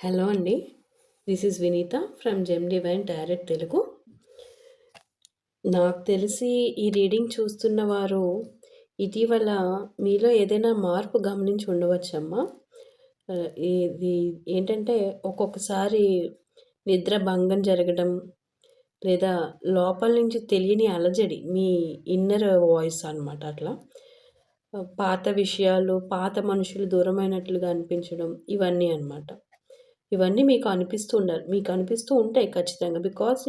Hello అండి. This is Vineeta from Gem Divine Tarot Telugu. నాకు తెలిసి ఈ రీడింగ్ చూస్తున్న వారు ఇటీవల మీలో ఏదైనా మార్పు గమనించి ఉండవచ్చమ్మా. ఇది ఏంటంటే ఒక్కొక్కసారి నిద్ర భంగం జరగడం, లేదా లోపల నుంచి తెలియని అలజడి మీ ఇన్నర్ వాయిస్ అనమాట అట్లా. పాత విషయాలు, పాత మనుషులు దూరమైనట్లుగా అనిపించడం ఇవన్నీ అనమాట. ఇవన్నీ మీకు అనిపిస్తూ ఉంటాయి ఖచ్చితంగా. బికాజ్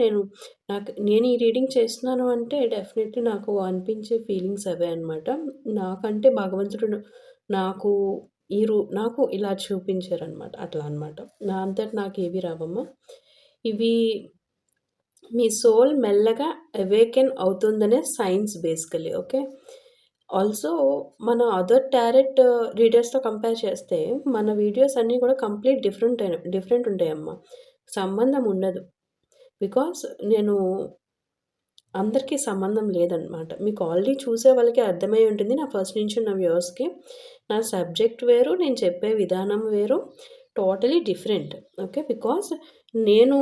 నేను ఈ రీడింగ్ చేస్తున్నాను అంటే డెఫినెట్లీ నాకు అనిపించే ఫీలింగ్స్ అవే అనమాట. నాకంటే భగవంతుడు నాకు నాకు ఇలా చూపించారనమాట. అట్లా అనమాట. నా అంతట నాకేవి రావమ్మా. ఇవి మీ సోల్ మెల్లగా అవేకెన్ అవుతుందనే సైన్స్ బేసికల్లీ. ఓకే. ఆల్సో మన అదర్ టారెట్ రీడర్స్‌తో కంపేర్ చేస్తే మన వీడియోస్ అన్నీ కూడా కంప్లీట్ డిఫరెంట్ ఉంటాయమ్మా. సంబంధం ఉండదు. బికాజ్ నేను అందరికీ సంబంధం లేదనమాట. మీకు ఆల్రెడీ చూసే వాళ్ళకి అర్థమై ఉంటుంది. నా ఫస్ట్ నుంచి ఉన్న వ్యూవర్స్‌కి. నా సబ్జెక్ట్ వేరు, నేను చెప్పే విధానం వేరు. Totally different. ఓకే. బికాజ్ నేను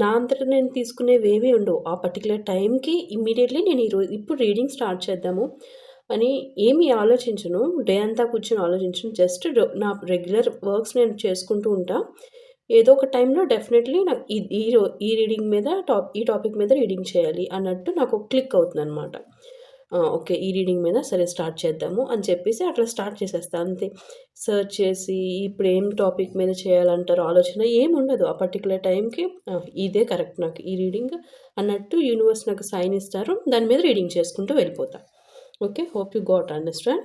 నా అంతట నేను తీసుకునేవేవి ఉండవు. ఆ పర్టిక్యులర్ టైంకి ఇమ్మీడియేట్‌లీ నేను ఇప్పుడు రీడింగ్ స్టార్ట్ చేద్దాము అని ఏమీ ఆలోచించను. డే అంతా కూర్చొని ఆలోచించను. జస్ట్ నా రెగ్యులర్ వర్క్స్ నేను చేసుకుంటూ ఉంటా. ఏదో ఒక టైంలో డెఫినెట్‌లీ నాకు ఈ రీడింగ్ మీద ఈ టాపిక్ మీద రీడింగ్ చేయాలి అన్నట్టు నాకు క్లిక్ అవుతుందనమాట. ఓకే. ఈ రీడింగ్ మీద సరే స్టార్ట్ చేద్దాము అని చెప్పేసి అట్లా స్టార్ట్ చేసేస్తా అంతే. సెర్చ్ చేసి ఇప్పుడు ఏం టాపిక్ మీద చేయాలంటారు ఆలోచన ఏముండదు. ఆ పర్టిక్యులర్ టైంకి ఇదే కరెక్ట్ నాకు ఈ రీడింగ్ అన్నట్టు యూనివర్స్ నాకు సైన్ ఇస్తారు. దాని మీద రీడింగ్ చేసుకుంటూ వెళ్ళిపోతా. Okay. Hope you got understand.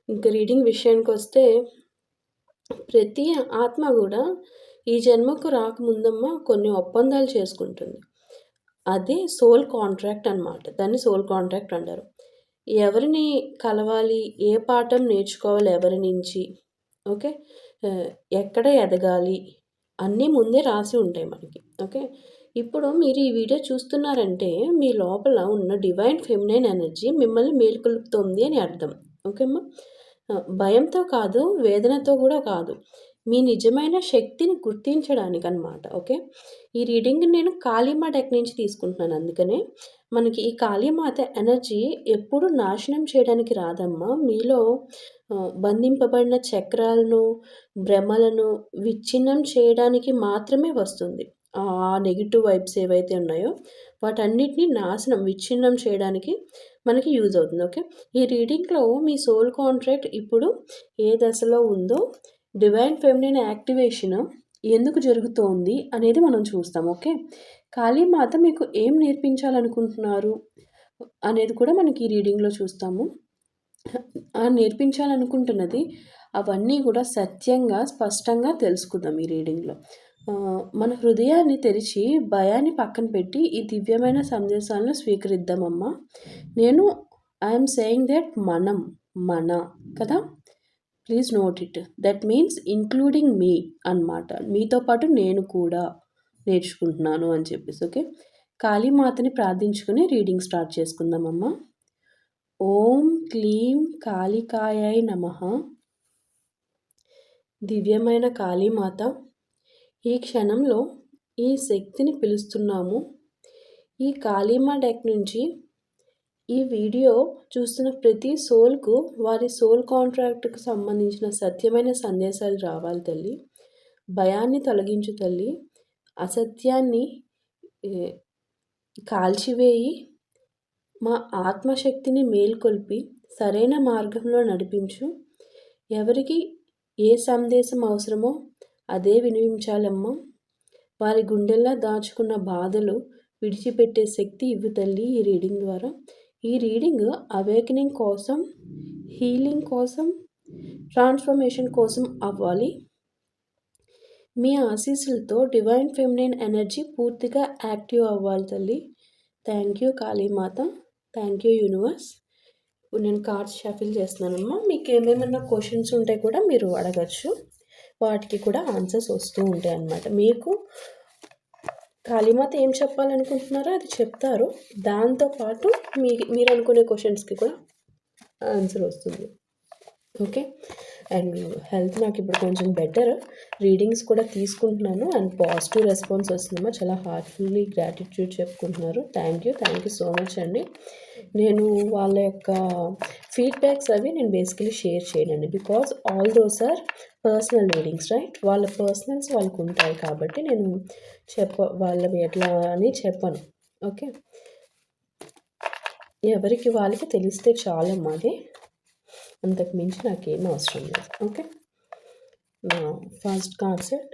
ఇంకా రీడింగ్ విషయానికొస్తే ప్రతి ఆత్మ కూడా ఈ జన్మకు రాకముందమ్మ కొన్ని ఒప్పందాలు చేసుకుంటుంది. అదే సోల్ కాంట్రాక్ట్ అనమాట. దాన్ని సోల్ కాంట్రాక్ట్ అంటారు. ఎవరిని కలవాలి, ఏ పాఠం నేర్చుకోవాలి ఎవరి నుంచి, ఓకే. ఎక్కడ ఎదగాలి అన్నీ ముందే రాసి ఉంటాయి మనకి. ఓకే. ఇప్పుడు మీరు ఈ వీడియో చూస్తున్నారంటే మీ లోపల ఉన్న డివైన్ ఫెమినైన్ ఎనర్జీ మిమ్మల్ని మేలుకొలుపుతోంది అని అర్థం. ఓకే అమ్మా. భయంతో కాదు, వేదనతో కూడా కాదు. మీ నిజమైన శక్తిని గుర్తించడానికి అనమాట. ఓకే. ఈ రీడింగ్ నేను కాళీమా డెక్ నుంచి తీసుకుంటున్నాను. అందుకనే మనకి ఈ కాళీమాత ఎనర్జీ ఎప్పుడు నాశనం చేయడానికి రాదమ్మా. మీలో బంధింపబడిన చక్రాలను, భ్రమలను విచ్ఛిన్నం చేయడానికి మాత్రమే వస్తుంది. ఆ నెగిటివ్ వైబ్స్ ఏవైతే ఉన్నాయో వాటన్నిటిని విచ్ఛిన్నం చేయడానికి మనకి యూజ్ అవుతుంది. ఓకే. ఈ రీడింగ్‌లో మీ సోల్ కాంట్రాక్ట్ ఇప్పుడు ఏ దశలో ఉందో, డివైన్ ఫెమినిన్ యాక్టివేషన్ ఎందుకు జరుగుతోంది అనేది మనం చూస్తాం. ఓకే. కాళీమాత మీకు ఏం నేర్పించాలనుకుంటున్నారు అనేది కూడా మనకి ఈ రీడింగ్‌లో చూస్తాము. నేర్పించాలనుకుంటున్నది అవన్నీ కూడా సత్యంగా, స్పష్టంగా తెలుసుకుందాం ఈ రీడింగ్‌లో. మన హృదయాన్ని తెరిచి భయాన్ని పక్కన పెట్టి ఈ దివ్యమైన సందేశాలను స్వీకరిద్దామమ్మా. ఐఎమ్ సేయింగ్ దట్ మన కదా. Please note it. That means including మీ అన్నమాట. మీతో పాటు నేను కూడా నేర్చుకుంటున్నాను అని చెప్పేసి. ఓకే. కాళీమాతని ప్రార్థించుకుని రీడింగ్ స్టార్ట్ చేసుకుందామమ్మా. ఓం క్లీం కాళికాయై నమః. దివ్యమైన కాళీమాత, ఈ క్షణంలో ఈ శక్తిని పిలుస్తున్నాము. ఈ కాళీమా డెక్ నుంచి ఈ వీడియో చూస్తున్న ప్రతి సోల్కు వారి సోల్ కాంట్రాక్ట్కి సంబంధించిన సత్యమైన సందేశాలు రావాలి తల్లి. భయాన్ని తొలగించు తల్లి. అసత్యాన్ని కాల్చివేయి. మా ఆత్మశక్తిని మేల్కొల్పి సరైన మార్గంలో నడిపించు. ఎవరికి ఏ సందేశం అవసరమో అదే వినిపించాలమ్మా. వారి గుండెల్లో దాచుకున్న బాధలు విడిచిపెట్టే శక్తి ఇవ్వు తల్లి ఈ రీడింగ్ ద్వారా. ఈ రీడింగ్ అవేకనింగ్ కోసం, హీలింగ్ కోసం, ట్రాన్స్ఫర్మేషన్ కోసం అవ్వాలి. మీ ఆశీస్సులతో డివైన్ ఫెమినైన్ ఎనర్జీ పూర్తిగా యాక్టివ్ అవ్వాలి తల్లి. Thank you Kalimata. Thank you universe. ఇప్పుడు నేను కార్డ్స్ షఫిల్ చేస్తున్నానమ్మా. మీకు ఏమేమన్నా క్వశ్చన్స్ ఉంటే కూడా మీరు అడగచ్చు. వాటికి కూడా ఆన్సర్స్ వస్తూ ఉంటాయి అన్నమాట. మీకు కాళీమాత ఏం చెప్పాలనుకుంటున్నారో అది చెప్తారు. దాంతోపాటు మీరు అనుకునే క్వశ్చన్స్కి కూడా ఆన్సర్ వస్తుంది. ఓకే. అండ్ హెల్త్ నాకు ఇప్పుడు కొంచెం బెటర్. రీడింగ్స్ కూడా తీసుకుంటున్నాను అండ్ పాజిటివ్ రెస్పాన్స్ వస్తుందమ్మా. చాలా హార్ట్ఫుల్లీ గ్రాటిట్యూడ్ చెప్పుకుంటున్నారు. థ్యాంక్ యూ సో మచ్ అండి. నేను వాళ్ళ యొక్క ఫీడ్బ్యాక్స్ అవి నేను బేసికలీ షేర్ చేయనండి. Because all those are personal readings, right? వాళ్ళ పర్సనల్స్ వాళ్ళకు ఉంటాయి కాబట్టి నేను వాళ్ళవి ఎట్లా అని చెప్పను. ఓకే, ఎవరికి వాళ్ళకి తెలిస్తే చాలమ్మా. అది అంతకు మించి నాకేం అవసరం లేదు. Okay, first card set.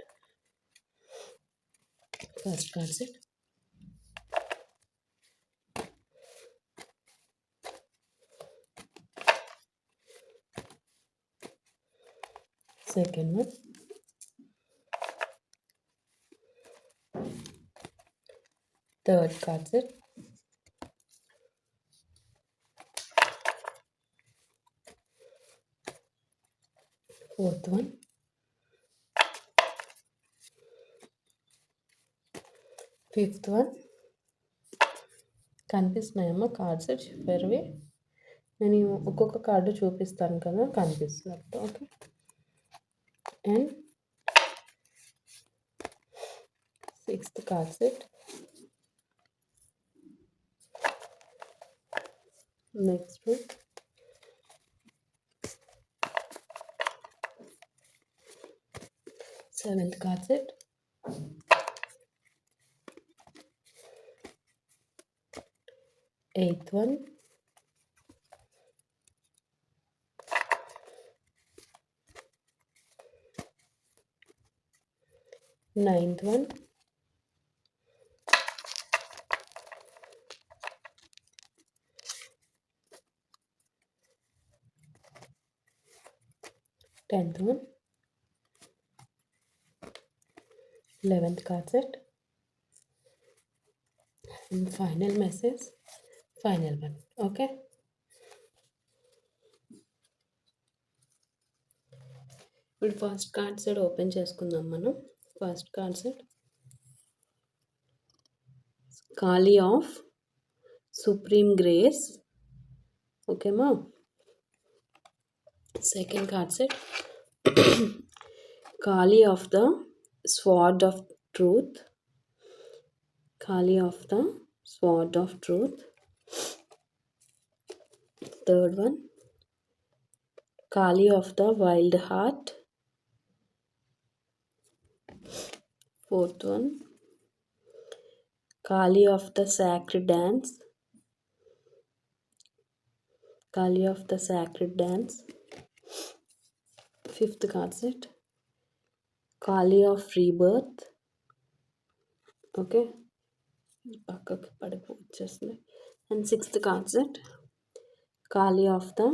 Second one, third card set, fourth one, fifth one. కనిపిస్తున్నాయమ్మా కార్డ్స్ చెప్పారువి? నేను ఒక్కొక్క కార్డు చూపిస్తాను కదా, కనిపిస్తున్నట్టు. Okay, and sixth card set, next one, seventh card set, eighth one, ninth one, 10th one, 11th card set, and final message, final one. Okay, ఇప్పుడు first card set open చేసుకుందాం మనం. First card set Kali of supreme grace. ఓకేమా. Second card set Kali of the sword of truth. Kali of the sword of truth. Third one Kali of the wild heart. Fourth one Kali of the sacred dance. Kali of the sacred dance. Fifth card set Kali of rebirth. Okay, పక్కకి పడిపోవచ్చేస్తుంది. And sixth card set Kali of the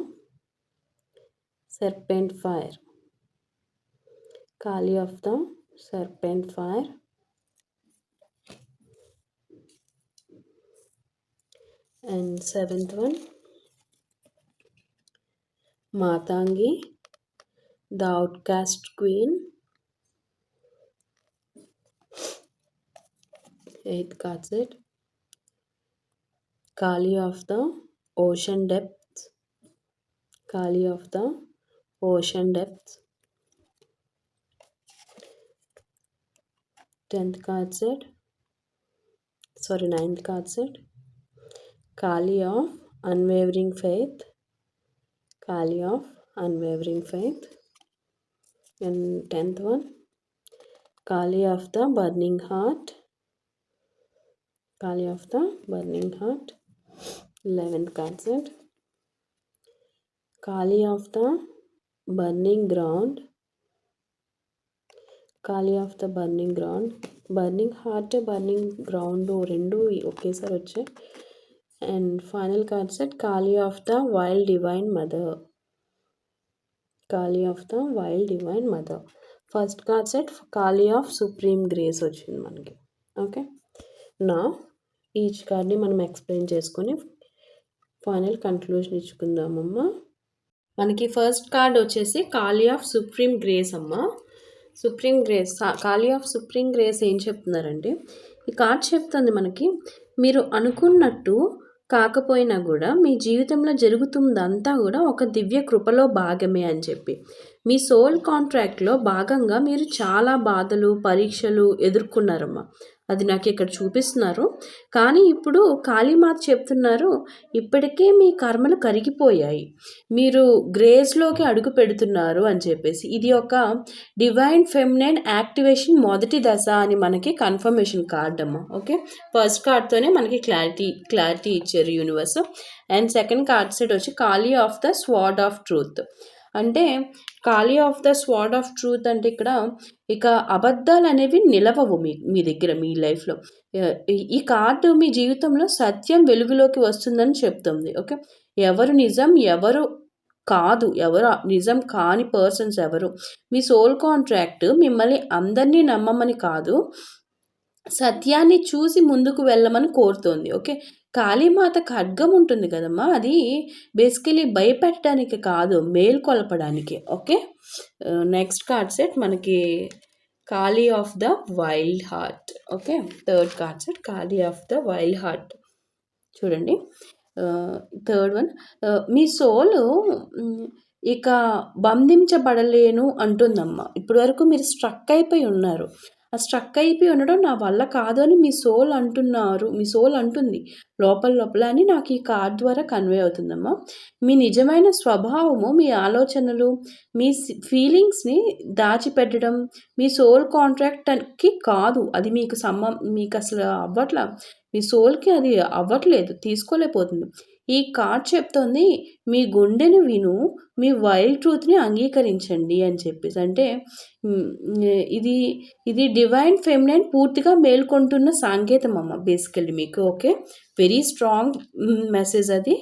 serpent fire. ఖాళీ of the serpent fire. And seventh one Matangi, the outcast queen. Eighth card set Kali of the ocean depths. Kali of the ocean depths. 10th card set, sorry 9th card set Kali of unwavering faith. Kali of unwavering faith. And 10th one Kali of the burning heart. Kali of the burning heart. 11th card set Kali of the burning ground. Kali of the burning ground. Burning heart, burning ground రెండు ఒకేసారి వచ్చాయి. And final card set Kali of the wild divine mother. Kali of the wild divine mother. First card set Kali of supreme grace వచ్చింది మనకి. Okay, నా each కార్డ్ని మనం explain చేసుకొని final conclusion ఇచ్చుకుందామమ్మా. మనకి ఫస్ట్ కార్డ్ వచ్చేసి ఖాళీ ఆఫ్ సుప్రీం గ్రేస్ అమ్మా. సుప్రీం గ్రేస్, ఖాళీ ఆఫ్ సుప్రీం గ్రేస్ ఏం చెప్తున్నారంటే, ఈ కార్డ్ చెప్తుంది మనకి మీరు అనుకున్నట్టు కాకపోయినా కూడా మీ జీవితంలో జరుగుతుందంతా కూడా ఒక దివ్య కృపలో భాగమే అని చెప్పి. మీ సోల్ కాంట్రాక్ట్‌లో భాగంగా మీరు చాలా బాధలు, పరీక్షలు ఎదుర్కొన్నారమ్మా. అది నాకిక్కడ చూపిస్తున్నారు. కానీ ఇప్పుడు కాళీమాత చెప్తున్నారు, ఇప్పటికే మీ కర్మలు కరిగిపోయాయి. మీరు గ్రేస్‌లోకి అడుగు పెడుతున్నారు అని చెప్పేసి. ఇది ఒక డివైన్ ఫెమినైన్ యాక్టివేషన్ మొదటి దశ అని మనకి కన్ఫర్మేషన్ కార్డ్ అమ్మా. ఓకే. ఫస్ట్ కార్డ్‌తోనే మనకి క్లారిటీ ఇచ్చారు universe. And second card set వచ్చి Kali of the sword of truth. అంటే Kali of the sword of truth అంటే ఇక్కడ ఇక అబద్ధాలు అనేవి నిలవవు మీ దగ్గర మీ లైఫ్లో. ఈ కార్డు మీ జీవితంలో సత్యం వెలుగులోకి వస్తుందని చెప్తుంది. ఓకే. ఎవరు నిజం ఎవరు కాదు, ఎవరు నిజం కాని పర్సన్స్ ఎవరు, మీ సోల్ కాంట్రాక్ట్ మిమ్మల్ని అందరినీ నమ్మమని కాదు, సత్యాన్ని చూసి ముందుకు వెళ్ళమని కోరుతోంది. ఓకే. కాళీమాత ఖడ్గం ఉంటుంది కదమ్మా, అది బేసికలీ భయపెట్టడానికి కాదు, మేల్కొల్పడానికి. ఓకే. నెక్స్ట్ కార్డ్ సెట్ మనకి Kali of the wild heart. Okay. Third card set Kali of the wild heart. చూడండి, థర్డ్ వన్, మీ సోలు ఇక బంధించబడలేను అంటుందమ్మా. ఇప్పటి వరకు మీరు స్ట్రక్ అయిపోయి ఉన్నారు. ఆ స్ట్రక్ అయిపోయి ఉండడం నా వల్ల కాదు అని మీ సోల్ అంటున్నారు, మీ సోల్ అంటుంది లోపల అని నాకు ఈ కార్డ్ ద్వారా కన్వే అవుతుందమ్మా. మీ నిజమైన స్వభావము, మీ ఆలోచనలు, మీ ఫీలింగ్స్ని దాచిపెట్టడం మీ సోల్ కాంట్రాక్ట్కి కాదు. అది మీకు అసలు అవ్వట్లా, మీ సోల్కి అది అవ్వట్లేదు, తీసుకోలేకపోతుంది. ఈ కార్డ్ చెప్తోంది, మీ గుండెను విను, మీ వైల్డ్ ట్రూత్ని అంగీకరించండి అని చెప్పేసి. అంటే ఇది డివైన్ ఫెమినైన్ పూర్తిగా మేల్కొంటున్న సంకేతం అమ్మ బేసికల్లీ మీకు. ఓకే. వెరీ స్ట్రాంగ్ మెసేజ్ అది.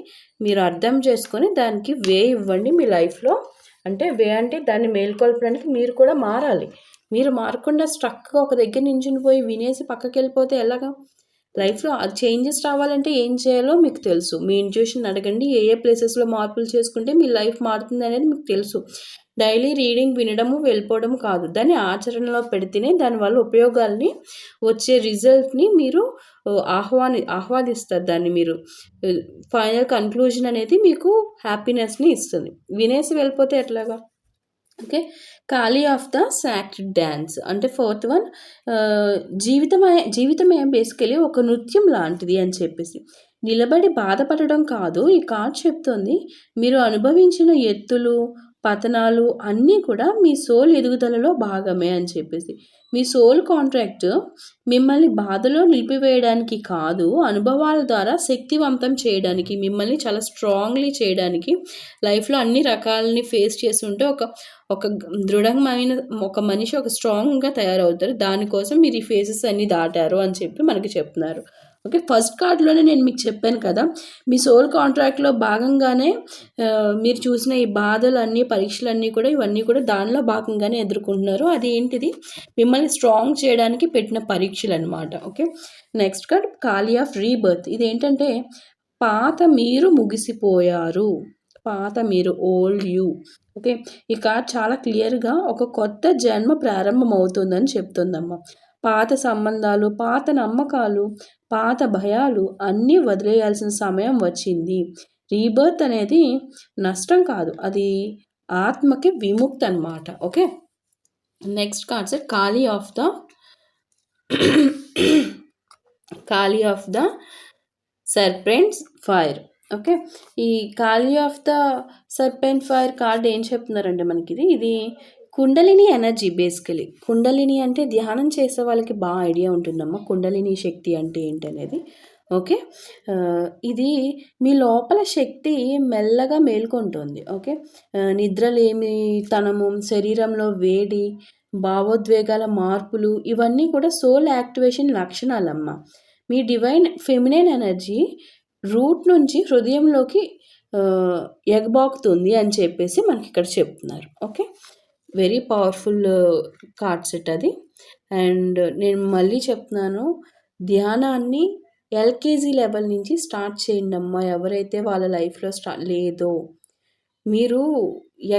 మీరు అర్థం చేసుకొని దానికి వే ఇవ్వండి మీ లైఫ్లో. అంటే వే అంటే దాన్ని మేల్కొల్పడానికి మీరు కూడా మారాలి. మీరు మారకుండా స్ట్రక్గా ఒక దగ్గర నించుని పోయి వినేసి పక్కకి వెళ్ళిపోతే ఎలాగా? లైఫ్లో చేంజెస్ రావాలంటే ఏం చేయాలో మీకు తెలుసు. మీ ఇంట్యూషన్ అడగండి. ఏ ప్లేసెస్లో మార్పులు చేసుకుంటే మీ లైఫ్ మారుతుంది అనేది మీకు తెలుసు. డైలీ రీడింగ్ వినడము వెళ్ళిపోవడం కాదు, దాన్ని ఆచరణలో పెడితేనే దానివల్ల ఉపయోగాల్ని, వచ్చే రిజల్ట్ని మీరు ఆహ్వాదిస్తారు. దాన్ని మీరు ఫైనల్ కన్క్లూజన్ అనేది మీకు హ్యాపీనెస్ని ఇస్తుంది. వినేసి వెళ్ళిపోతే ఎట్లాగా? Okay. Kali of the sacred dance అంటే ఫోర్త్ వన్, జీవితమే బేసికలీ ఒక నృత్యం లాంటిది అని చెప్పేసి. నిలబడి బాధపడడం కాదు, ఈ కార్డ్ చెప్తోంది మీరు అనుభవించిన ఎత్తులు పతనాలు అన్నీ కూడా మీ సోల్ ఎదుగుదలలో భాగమే అని చెప్పేసి. మీ సోల్ కాంట్రాక్ట్ మిమ్మల్ని బాధలో నిలిపివేయడానికి కాదు, అనుభవాల ద్వారా శక్తివంతం చేయడానికి, మిమ్మల్ని చాలా స్ట్రాంగ్లీ చేయడానికి. లైఫ్లో అన్ని రకాలని ఫేస్ చేసి ఉంటే ఒక దృఢమైన ఒక మనిషి ఒక స్ట్రాంగ్గా తయారవుతారు. దానికోసం మీరు ఈ ఫేసెస్ అన్నీ దాటారు అని చెప్పి మనకి చెప్తున్నారు. ఓకే. ఫస్ట్ కార్డ్లోనే నేను మీకు చెప్పాను కదా, మీ సోల్ కాంట్రాక్ట్లో భాగంగానే మీరు చూసిన ఈ బాధలన్నీ, పరీక్షలన్నీ కూడా, ఇవన్నీ కూడా దానిలో భాగంగానే ఎదుర్కొంటున్నారు. అది ఏంటిది? మిమ్మల్ని స్ట్రాంగ్ చేయడానికి పెట్టిన పరీక్షలు అనమాట. Okay. Next card Kali of rebirth. ఇదేంటంటే పాత మీరు ముగిసిపోయారు, పాత మీరు, ఓల్డ్ యూ. ఓకే. ఈ కార్డ్ చాలా క్లియర్గా ఒక కొత్త జన్మ ప్రారంభం అవుతుందని చెప్తుందమ్మా. పాత సంబంధాలు, పాత నమ్మకాలు, పాత భయాలు అన్నీ వదిలేయాల్సిన సమయం వచ్చింది. రీబర్త్ అనేది నష్టం కాదు, అది ఆత్మకి విముక్తి అనమాట. Okay. Next concept Kali of the Kali of the serpents fire. Okay. ఈ Kali of the serpent fire card ఏం చెప్తున్నారంటే మనకి ఇది కుండలిని ఎనర్జీ. బేసికలీ కుండలిని అంటే ధ్యానం చేసే వాళ్ళకి బాగా ఐడియా ఉంటుందమ్మా, కుండలిని శక్తి అంటే ఏంటనేది. ఓకే. ఇది మీ లోపల శక్తి మెల్లగా మేల్కొంటుంది. ఓకే. నిద్రలేమితనము, శరీరంలో వేడి, భావోద్వేగాల మార్పులు, ఇవన్నీ కూడా సోల్ యాక్టివేషన్ లక్షణాలమ్మా. మీ డివైన్ ఫెమినైన్ ఎనర్జీ రూట్ నుంచి హృదయంలోకి ఎగబాకుతుంది అని చెప్పేసి మనకి ఇక్కడ చెప్తున్నారు. Okay. Very powerful card set అది. అండ్ నేను మళ్ళీ చెప్తున్నాను, ధ్యానాన్ని ఎల్కేజీ లెవెల్ నుంచి స్టార్ట్ చేయండి అమ్మా. ఎవరైతే వాళ్ళ లైఫ్లో లేదో, మీరు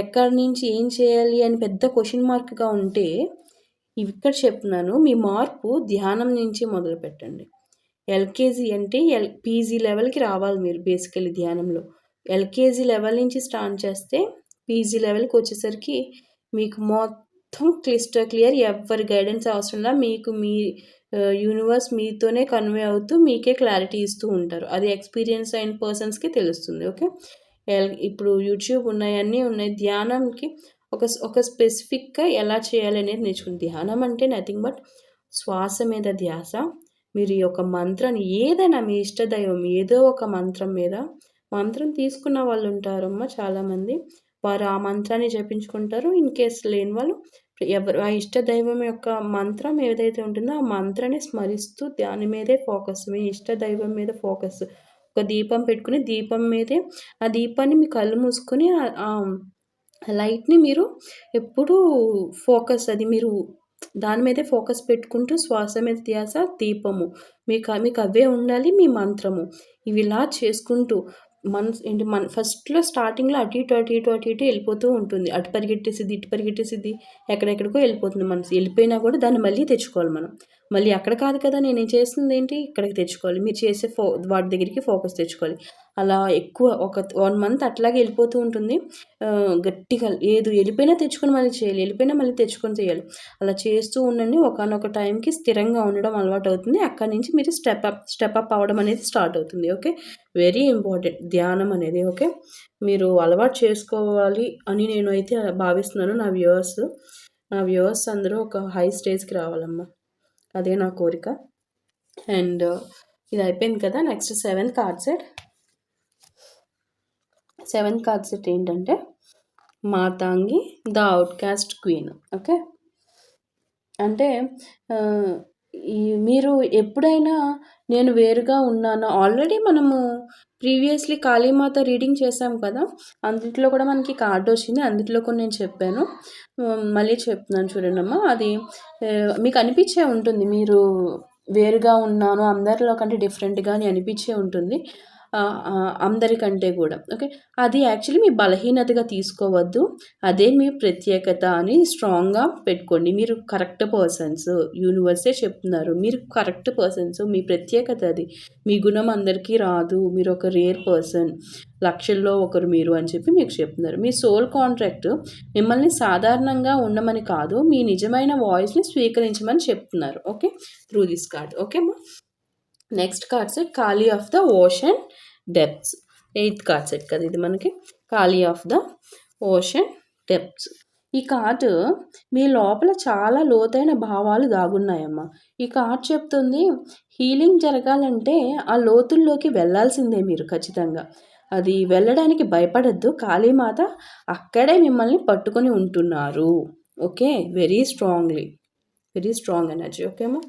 ఎక్కడి నుంచి ఏం చేయాలి అని పెద్ద క్వశ్చన్ మార్క్గా ఉంటే ఇక్కడ చెప్తున్నాను, మీ మార్పు ధ్యానం నుంచి మొదలు పెట్టండి. ఎల్కేజీ అంటే పీజీ లెవెల్కి రావాలి మీరు బేసికలీ ధ్యానంలో. ఎల్కేజీ లెవెల్ నుంచి స్టార్ట్ చేస్తే పీజీ లెవెల్కి వచ్చేసరికి మీకు మొత్తం క్లియర్, ఎవరి గైడెన్స్ అవసరంలా మీకు మీ యూనివర్స్ మీతోనే కన్వే అవుతూ మీకే క్లారిటీ ఇస్తూ ఉంటారు. అది ఎక్స్పీరియన్స్ అయిన పర్సన్స్కి తెలుస్తుంది. ఓకే, ఇప్పుడు యూట్యూబ్ ఉన్నాయన్నీ ఉన్నాయి. ధ్యానంకి ఒక స్పెసిఫిక్గా ఎలా చేయాలి అనేది నేర్చుకుని, ధ్యానం అంటే నథింగ్ బట్ శ్వాస మీద ధ్యాస. మీరు ఈ యొక్క మంత్రాన్ని ఏదైనా మీ ఇష్టదైవం ఏదో ఒక మంత్రం మీద, మంత్రం తీసుకున్న వాళ్ళు ఉంటారమ్మా చాలామంది, వారు ఆ మంత్రాన్ని జపించుకుంటారు. ఇన్ కేస్ లేని వాళ్ళు ఎవరు ఆ ఇష్ట దైవం యొక్క మంత్రం ఏదైతే ఉంటుందో ఆ మంత్రాన్ని స్మరిస్తూ దాని మీదే ఫోకస్, మీ ఇష్ట దైవం మీద ఫోకస్. ఒక దీపం పెట్టుకుని దీపం మీదే, ఆ దీపాన్ని మీ కళ్ళు మూసుకొని లైట్ని మీరు ఎప్పుడూ ఫోకస్, అది మీరు దాని మీదే ఫోకస్ పెట్టుకుంటూ శ్వాస మీద ధ్యాస, దీపము, మీకు అవే ఉండాలి మీ మంత్రము. ఇవి ఇలా చేసుకుంటూ మన ఫస్ట్‌లో స్టార్టింగ్‌లో అటు ఇటు వెళ్ళిపోతూ ఉంటుంది. అటు పరిగెట్టేసిద్ది, ఇటు పరిగెట్టేసిద్ది, ఎక్కడెక్కడికో వెళ్ళిపోతుంది మనసు. వెళ్ళిపోయినా కూడా దాన్ని మళ్ళీ తెచ్చుకోవాలి మనం. మళ్ళీ అక్కడ కాదు కదా నేను చేసిందేంటి, ఇక్కడికి తెచ్చుకోవాలి. మీరు చేసే వాటి దగ్గరికి ఫోకస్ తెచ్చుకోవాలి. అలా ఎక్కువ ఒక 1 మంత్ అట్లాగే వెళ్ళిపోతూ ఉంటుంది. గట్టిగా వెళ్ళిపోయినా తెచ్చుకొని మళ్ళీ చేయాలి, వెళ్ళిపోయినా మళ్ళీ తెచ్చుకొని చేయాలి. అలా చేస్తూ ఉండండి. ఒకానొక టైంకి స్థిరంగా ఉండడం అలవాటవుతుంది. అక్కడి నుంచి మీరు స్టెప్ అప్ అవ్వడం అనేది స్టార్ట్ అవుతుంది. ఓకే, వెరీ ఇంపార్టెంట్ ధ్యానం అనేది. ఓకే, మీరు అలవాటు చేసుకోవాలి అని నేను అయితే భావిస్తున్నాను. నా వ్యూవర్స్ అందరూ ఒక హై స్టేజ్కి రావాలమ్మా, అదే నా కోరిక. అండ్ ఇది అయిపోయింది కదా, next 7th card set. 7th card set ఏంటంటే Matangi, the outcast queen. Okay, అంటే మీరు ఎప్పుడైనా నేను వేరుగా ఉన్నాను, ఆల్రెడీ మనము ప్రీవియస్లీ కాళీమాత రీడింగ్ చేసాం కదా, అందుట్లో కూడా మనకి కార్డు వచ్చింది. అందుట్లో కూడా నేను చెప్పాను, మళ్ళీ చెప్తున్నాను చూడండమ్మా. అది మీకు అనిపించే ఉంటుంది, మీరు వేరుగా ఉన్నాను, అందరిలో కంటే డిఫరెంట్గా అని అనిపించే ఉంటుంది అందరికంటే కూడా. ఓకే, అది యాక్చువల్లీ మీ బలహీనతగా తీసుకోవద్దు, అదే మీ ప్రత్యేకత అని స్ట్రాంగ్గా పెట్టుకోండి. మీరు కరెక్ట్ పర్సన్స్, యూనివర్సే చెప్తున్నారు, మీరు కరెక్ట్ పర్సన్స్, మీ ప్రత్యేకత అది. మీ గుణం అందరికీ రాదు, మీరు ఒక రేర్ పర్సన్, లక్షల్లో ఒకరు మీరు అని చెప్పి మీకు చెప్తున్నారు. మీ సోల్ కాంట్రాక్ట్ మిమ్మల్ని సాధారణంగా ఉండమని కాదు, మీ నిజమైన వాయిస్ని స్వీకరించమని చెప్తున్నారు. Okay, through this card. Okay అమ్మా. Next card set Kali of the ocean depths. 8th card set కదా ఇది మనకి, ఖాళీ ఆఫ్ ద ఓషన్ డెప్త్స్. ఈ కార్డు మీ లోపల చాలా లోతైన భావాలు దాగున్నాయమ్మా. ఈ కార్డ్ చెప్తుంది హీలింగ్ జరగాలంటే ఆ లోతుల్లోకి వెళ్ళాల్సిందే మీరు ఖచ్చితంగా. అది వెళ్ళడానికి భయపడద్దు, కాళీమాత అక్కడే మిమ్మల్ని పట్టుకొని ఉంటున్నారు. Okay, very strong energy. ఓకేమ్మా.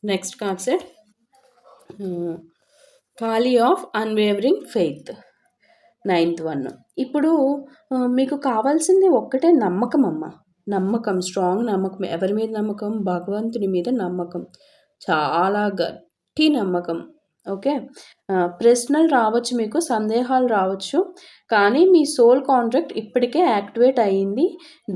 Next card set Kali of unwavering faith, 9th one. ఇప్పుడు మీకు కావాల్సింది ఒక్కటే, నమ్మకం అమ్మ. నమ్మకం, స్ట్రాంగ్ నమ్మకం. ఎవరి మీద నమ్మకం? భగవంతుని మీద నమ్మకం, చాలా గట్టి నమ్మకం. ఓకే, ప్రశ్నలు రావచ్చు, మీకు సందేహాలు రావచ్చు, కానీ మీ సోల్ కాంట్రాక్ట్ ఇప్పటికే యాక్టివేట్ అయ్యింది.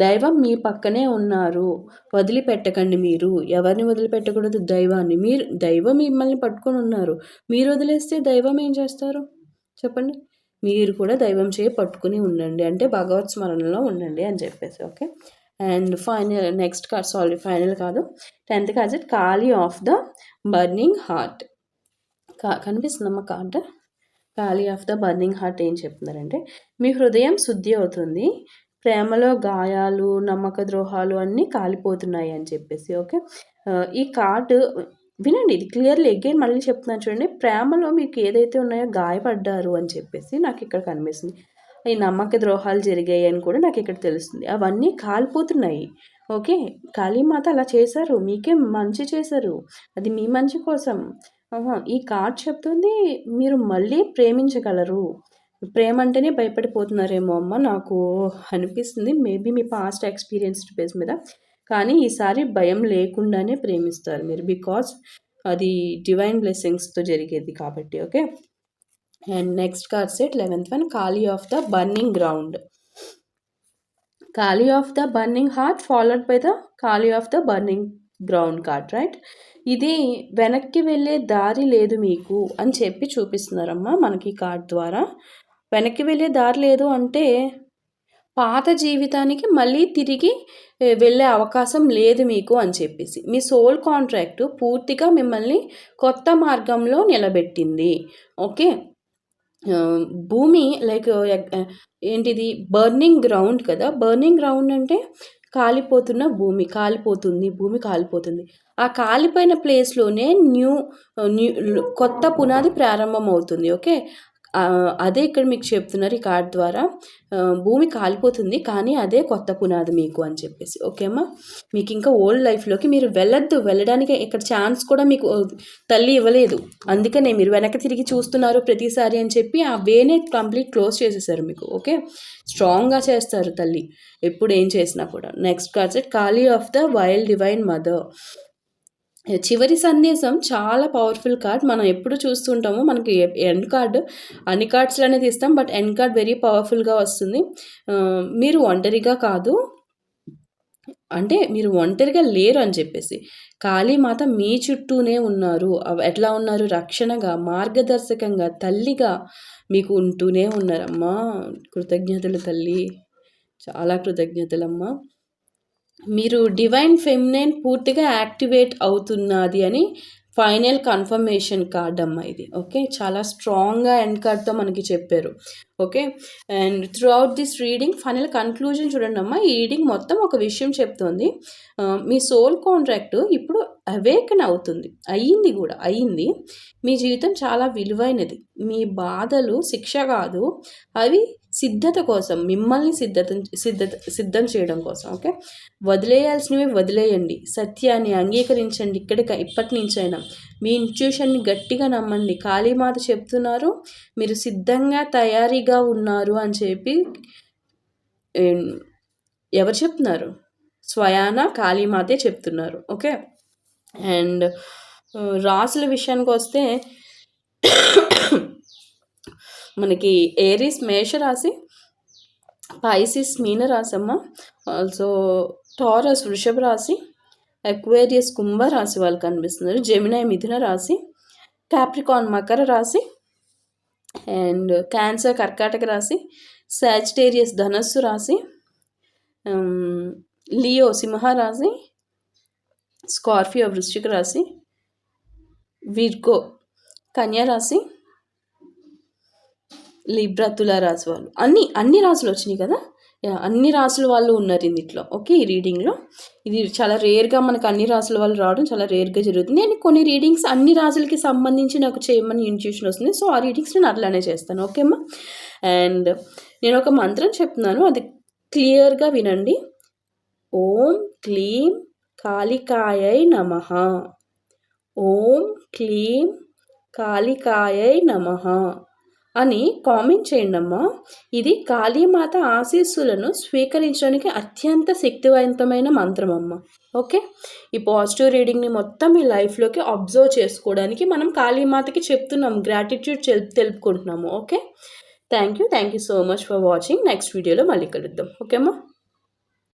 దైవం మీ పక్కనే ఉన్నారు, వదిలిపెట్టకండి. మీరు ఎవరిని వదిలిపెట్టకూడదు? దైవాన్ని. దైవం మిమ్మల్ని పట్టుకొని ఉన్నారు, మీరు వదిలేస్తే దైవం ఏం చేస్తారు చెప్పండి? మీరు కూడా దైవం చేయి పట్టుకుని ఉండండి, అంటే భగవత్ స్మరణలో ఉండండి అని చెప్పేసి. Okay, and next card, final కాదు, 10th card set Kali of the burning heart. కనిపిస్తుందమ్మా card, Kali of the burning heart. ఏం చెప్తున్నారంటే మీ హృదయం శుద్ధి అవుతుంది, ప్రేమలో గాయాలు, నమ్మక ద్రోహాలు అన్నీ కాలిపోతున్నాయి అని చెప్పేసి. ఓకే, ఈ కార్డు వినండి, ఇది క్లియర్లీ అగైన్ మళ్ళీ చెప్తున్నాను చూడండి. ప్రేమలో మీకు ఏదైతే ఉన్నాయో గాయపడ్డారు అని చెప్పేసి నాకు ఇక్కడ కనిపిస్తుంది. ఈ నమ్మక ద్రోహాలు జరిగాయి అని కూడా నాకు ఇక్కడ తెలుస్తుంది, అవన్నీ కాలిపోతున్నాయి. ఓకే, కాళీమాత అలా చేశారు, మీకే మంచి చేశారు, అది మీ మంచి కోసం. ఈ కార్డ్ చెప్తుంది మీరు మళ్ళీ ప్రేమించగలరు. ప్రేమ అంటేనే భయపడిపోతున్నారేమో అమ్మ, నాకు అనిపిస్తుంది. మేబీ మీ పాస్ట్ ఎక్స్పీరియన్స్ బేస్ మీద, కానీ ఈసారి భయం లేకుండానే ప్రేమిస్తారు మీరు, బికాస్ అది డివైన్ బ్లెస్సింగ్స్తో జరిగేది కాబట్టి. Okay, and next card set 11th one Kali of the burning ground. Kali of the burning heart followed by the Kali of the burning ground card, right? ఇది వెనక్కి వెళ్ళే దారి లేదు మీకు అని చెప్పి చూపిస్తున్నారమ్మా మనకి కార్డ్ ద్వారా. వెనక్కి వెళ్ళే దారి లేదు అంటే పాత జీవితానికి మళ్ళీ తిరిగి వెళ్ళే అవకాశం లేదు మీకు అని చెప్పేసి. మీ సోల్ కాంట్రాక్ట్ పూర్తిగా మిమ్మల్ని కొత్త మార్గంలో నిలబెట్టింది. ఓకే. భూమి లైక్ ఏంటిది బర్నింగ్ గ్రౌండ్ కదా! బర్నింగ్ గ్రౌండ్ అంటే కాలిపోతున్న భూమి. భూమి కాలిపోతుంది. ఆ కాలిపోయిన ప్లేస్‌లోనే కొత్త పునాది ప్రారంభమవుతుంది. ఓకే. అదే ఇక్కడ మీకు చెప్తున్నారు ఈ కార్డ్ ద్వారా. భూమి కాలిపోతుంది కానీ అదే కొత్త పునాది మీకు అని చెప్పేసి. ఓకే అమ్మా. మీకు ఇంకా ఓల్డ్ లైఫ్‌లోకి మీరు వెళ్ళడానికి ఇక్కడ ఛాన్స్ కూడా మీకు తల్లి ఇవ్వలేదు. అందుకనే మీరు వెనక్కి తిరిగి చూస్తున్నారు ప్రతిసారి అని చెప్పి ఆ వేనే కంప్లీట్ క్లోజ్ చేసేసారు మీకు. ఓకే. స్ట్రాంగ్‌గా చేస్తారు తల్లి ఎప్పుడు ఏం చేసినా కూడా. Next card set Kali of the wild divine mother. చివరి సందేశం చాలా పవర్ఫుల్ కార్డ్. మనం ఎప్పుడు చూస్తుంటాము. మనకి ఎండ్ కార్డ్ అన్ని కార్డ్స్‌లోనే తీస్తాం. బట్ ఎండ్ కార్డ్ వెరీ పవర్ఫుల్‌గా వస్తుంది. మీరు ఒంటరిగా కాదు, అంటే మీరు ఒంటరిగా లేరు అని చెప్పేసి. కాళీమాత మీ చుట్టూనే ఉన్నారు. ఎట్లా ఉన్నారు? రక్షణగా, మార్గదర్శకంగా, తల్లిగా మీకు ఉంటూనే ఉన్నారమ్మా. కృతజ్ఞతలు తల్లి. చాలా కృతజ్ఞతలమ్మా. మీరు డివైన్ ఫెమినైన్ పూర్తిగా యాక్టివేట్ అవుతున్నది అని ఫైనల్ కన్ఫర్మేషన్ కార్డ్ అమ్మా ఇది. ఓకే. చాలా స్ట్రాంగ్గా ఎండ్ కార్డ్తో మనకి చెప్పారు. Okay. And through out this reading final conclusion చూడండి అమ్మా. ఈ రీడింగ్ మొత్తం ఒక విషయం చెప్తోంది. మీ సోల్ కాంట్రాక్ట్ ఇప్పుడు అవేకన్ అవుతుంది. అయ్యింది. మీ జీవితం చాలా విలువైనది. మీ బాధలు శిక్ష కాదు, అవి సిద్ధత కోసం, మిమ్మల్ని సిద్ధం చేయడం కోసం. ఓకే. వదిలేయాల్సినవి వదిలేయండి. సత్యాన్ని అంగీకరించండి. ఇప్పటి నుంచైనా మీ ఇంట్యూషన్ని గట్టిగా నమ్మండి. కాళీమాత చెప్తున్నారు మీరు సిద్ధంగా తయారీగా ఉన్నారు అని చెప్పి. ఎవరు చెప్తున్నారు? స్వయాన కాళీమాతే చెప్తున్నారు. ఓకే. అండ్ రాసుల విషయానికి వస్తే మనకి ఏరీస్ మేషరాశి, పైసిస్ మీన రాశి అమ్మ. ఆల్సో టారస్ వృషభ రాశి, అక్వేరియస్ కుంభ రాశి వాళ్ళు కనిపిస్తున్నారు. జెమినై మిథున రాశి, క్యాప్రికాన్ మకర రాశి, అండ్ క్యాన్సర్ కర్కాటక రాశి, సాజిటేరియస్ ధనస్సు రాశి, లియో సింహ రాశి, స్కార్పియో వృశ్చిక రాశి, విర్గో కన్యా రాశి, లిబ్రా తులా రాశి వాళ్ళు. అన్ని రాశులు వచ్చినాయి కదా. అన్ని రాసుల వాళ్ళు ఉన్నారు ఇందులో. ఓకే. ఈ రీడింగ్లో ఇది చాలా రేర్గా మనకు అన్ని రాసుల వాళ్ళు రావడం చాలా రేర్గా జరుగుతుంది. నేను కొన్ని రీడింగ్స్ అన్ని రాసులకి సంబంధించి నాకు చేయమని ఇంట్యూషన్ వస్తుంది. సో ఆ రీడింగ్స్ నేను అట్లానే చేస్తాను. ఓకే అమ్మా. అండ్ నేను ఒక మంత్రం చెప్తున్నాను, అది క్లియర్గా వినండి. ఓం క్లీం కాళికాయై నమః. ఓం క్లీం కాళికాయై నమః అని కామెంట్ చేయండి అమ్మా. ఇది కాళీమాత ఆశీస్సులను స్వీకరించడానికి అత్యంత శక్తివంతమైన మంత్రం అమ్మ. ఓకే. ఈ పాజిటివ్ రీడింగ్ని మొత్తం మీ లైఫ్లోకి అబ్జర్వ్ చేసుకోవడానికి మనం కాళీమాతకి చెప్తున్నాం, గ్రాటిట్యూడ్ తెలుపుకుంటున్నాము. Okay. Thank you so much for watching. Next వీడియోలో మళ్ళీ కలుద్దాం. ఓకే అమ్మా.